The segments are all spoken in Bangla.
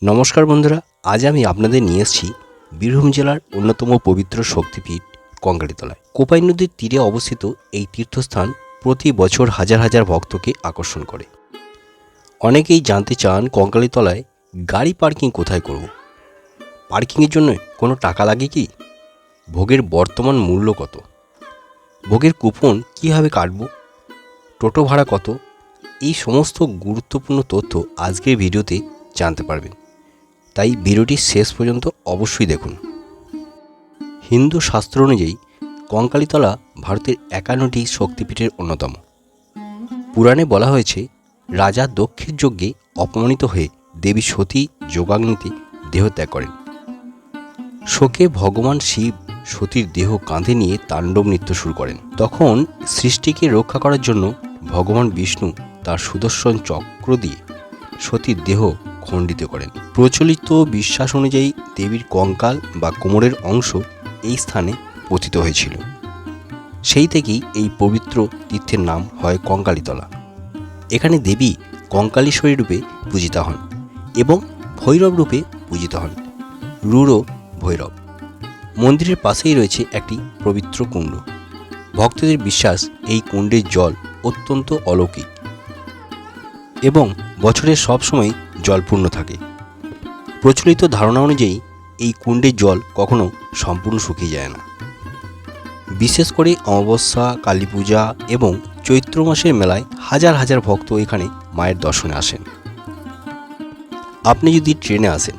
নমস্কার বন্ধুরা, আজ আমি আপনাদের নিয়ে এসেছি বীরভূম জেলার অন্যতম পবিত্র শক্তিপীঠ কঙ্কালীতলায়। কোপাই নদীর তীরে অবস্থিত এই তীর্থস্থান প্রতি বছর হাজার হাজার ভক্তকে আকর্ষণ করে। অনেকেই জানতে চান কঙ্কালীতলায় গাড়ি পার্কিং কোথায় করব, পার্কিংয়ের জন্য কোনো টাকা লাগে কি, ভোগের বর্তমান মূল্য কত, ভোগের কুপন কীভাবে কাটব, টোটো ভাড়া কত, এই সমস্ত গুরুত্বপূর্ণ তথ্য আজকের ভিডিওতে জানতে পারবেন। তাই ভিডিওটি শেষ পর্যন্ত অবশ্যই দেখুন। হিন্দু শাস্ত্র অনুযায়ী কঙ্কালীতলা ভারতের 51টি শক্তিপীঠের অন্যতম। পুরাণে বলা হয়েছে, রাজা দক্ষের যজ্ঞে অপমানিত হয়ে দেবী সতী যোগাগ্নিতে দেহত্যাগ করেন। শোকে ভগবান শিব সতীর দেহ কাঁধে নিয়ে তাণ্ডব নৃত্য শুরু করেন। তখন সৃষ্টিকে রক্ষা করার জন্য ভগবান বিষ্ণু তার সুদর্শন চক্র দিয়ে সতীর দেহ খণ্ডিত করেন। প্রচলিত বিশ্বাস অনুযায়ী দেবীর কঙ্কাল বা কোমরের অংশ এই স্থানে পতিত হয়েছিল। সেই থেকেই এই পবিত্র তীর্থের নাম হয় কঙ্কালীতলা। এখানে দেবী কঙ্কালীশ্বরী রূপে পূজিতা হন এবং ভৈরব রূপে পূজিত হন, রূঢ় ভৈরব। মন্দিরের পাশেই রয়েছে একটি পবিত্র কুণ্ড। ভক্তদের বিশ্বাস এই কুণ্ডের জল অত্যন্ত অলৌকিক এবং বছরের সব সময় জলপূর্ণ থাকে। প্রচলিত ধারণা অনুযায়ী এই কুণ্ডের জল কখনো সম্পূর্ণ শুকিয়ে যায় না। বিশেষ করে অমাবস্যা, কালী পূজা এবং চৈত্র মাসের মেলায় হাজার হাজার ভক্ত এখানে মায়ের দর্শনে আসেন। আপনি যদি ট্রেনে আসেন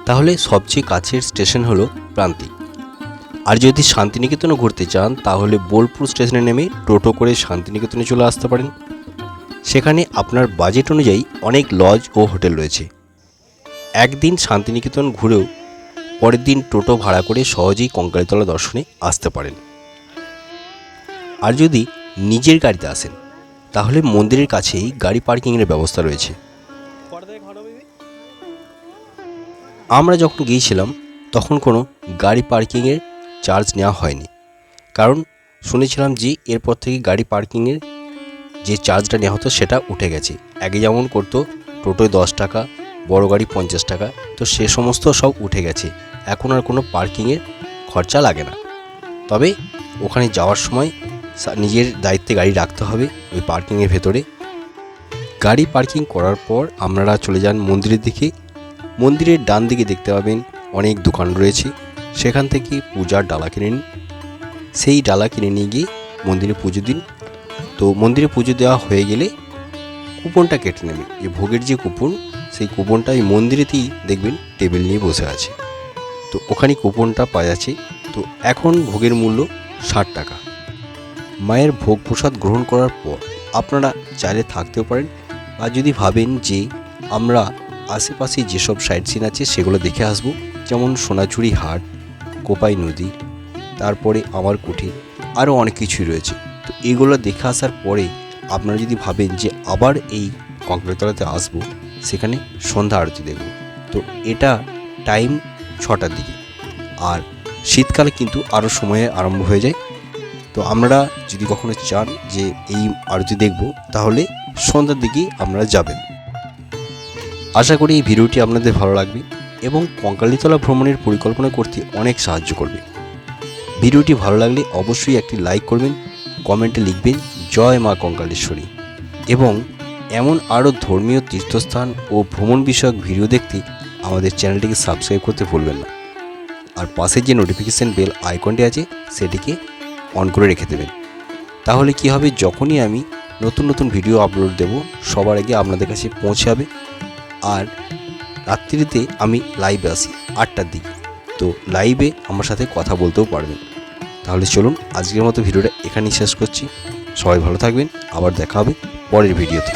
তাহলে সবচেয়ে কাছের স্টেশন হলো প্রান্তিক। আর যদি শান্তিনিকেতনে ঘুরতে চান তাহলে বোলপুর স্টেশনে নেমে টোটো করে শান্তিনিকেতনে চলে আসতে পারেন। সেখানে আপনার বাজেট অনুযায়ী অনেক লজ ও হোটেল রয়েছে। একদিন শান্তিনিকেতন ঘুরেও পরের দিন টোটো ভাড়া করে সহজেই কঙ্কালীতলা দর্শনে আসতে পারেন। আর যদি নিজের গাড়িতে আসেন তাহলে মন্দিরের কাছেই গাড়ি পার্কিংয়ের ব্যবস্থা রয়েছে। আমরা যখন গিয়েছিলাম তখন কোনো গাড়ি পার্কিংয়ের চার্জ নেওয়া হয়নি, কারণ শুনেছিলাম যে এরপর থেকে গাড়ি পার্কিংয়ের যে চার্জটা নেওয়া হতো সেটা উঠে গেছে। আগে যেমন করতো টোটোয় 10 টাকা, বড় গাড়ি 50 টাকা, তো সে সমস্ত সব উঠে গেছে। এখন আর কোনো পার্কিংয়ের খরচা লাগে না। তবে ওখানে যাওয়ার সময় নিজের দায়িত্বে গাড়ি রাখতে হবে ওই পার্কিংয়ের ভেতরে। গাড়ি পার্কিং করার পর আপনারা চলে যান মন্দিরের দিকে। মন্দিরের ডান দিকে দেখতে পাবেন অনেক দোকান রয়েছে, সেখান থেকে পূজার ডালা কিনে নিন। সেই ডালা কিনে নিয়ে গিয়ে মন্দিরে পুজো দিন। তো মন্দিরে পুজো দেওয়া হয়ে গেলে কুপনটা কেটে নেবেন। যে ভোগের যে কুপন, সেই কুপনটা এই মন্দিরেতেই দেখবেন টেবিল নিয়ে বসে আছে। তো ওখানে কুপনটা পাওয়া যাচ্ছে। তো এখন ভোগের মূল্য 60 টাকা। মায়ের ভোগ প্রসাদ গ্রহণ করার পর আপনারা চাইলে থাকতেও পারেন, আর যদি ভাবেন যে আমরা আশেপাশে যেসব সাইট সিন আছে সেগুলো দেখে আসবো, যেমন সোনাঝুরি হাট, কোপাই নদী, তারপরে আমার কুঠির, আরও অনেক কিছুই রয়েছে। তো এগুলো দেখে আসার পরে আপনারা যদি ভাবেন যে আবার এই কঙ্কালীতলাতে আসবো, সেখানে সন্ধ্যা আরতি দেখব, তো এটা টাইম 6টার দিকে। আর শীতকালে কিন্তু আরও সময়ে আরম্ভ হয়ে যায়। তো আমরা যদি কখনো চান যে এই আরতি দেখব তাহলে সন্ধ্যার দিকেই আপনারা যাবেন। আশা করি এই ভিডিওটি আপনাদের ভালো লাগবে এবং কঙ্কালীতলা ভ্রমণের পরিকল্পনা করতে অনেক সাহায্য করবে। ভিডিওটি ভালো লাগলে অবশ্যই একটি লাইক করবেন, কমেন্টে লিখবেন জয় মা কঙ্কালেশ্বরী, এবং এমন আরও ধর্মীয় তীর্থস্থান ও ভ্রমণ বিষয়ক ভিডিও দেখতে আমাদের চ্যানেলটিকে সাবস্ক্রাইব করতে ভুলবেন না। আর পাশে যে নোটিফিকেশান বেল আইকনটি আছে সেটিকে অন করে রেখে দেবেন। তাহলে কি হবে, যখনই আমি নতুন নতুন ভিডিও আপলোড দেব সবার আগে আপনাদের কাছে পৌঁছে যাবে। আর রাত্রিতে আমি লাইভে আসি 8টার দিকে, তো লাইভে আমার সাথে কথা বলতেও পারবেন। তাহলে চলুন আজকের মতো ভিডিওটা এখানেই শেষ করছি। সবাই ভালো থাকবেন, আবার দেখা হবে পরের ভিডিওতে।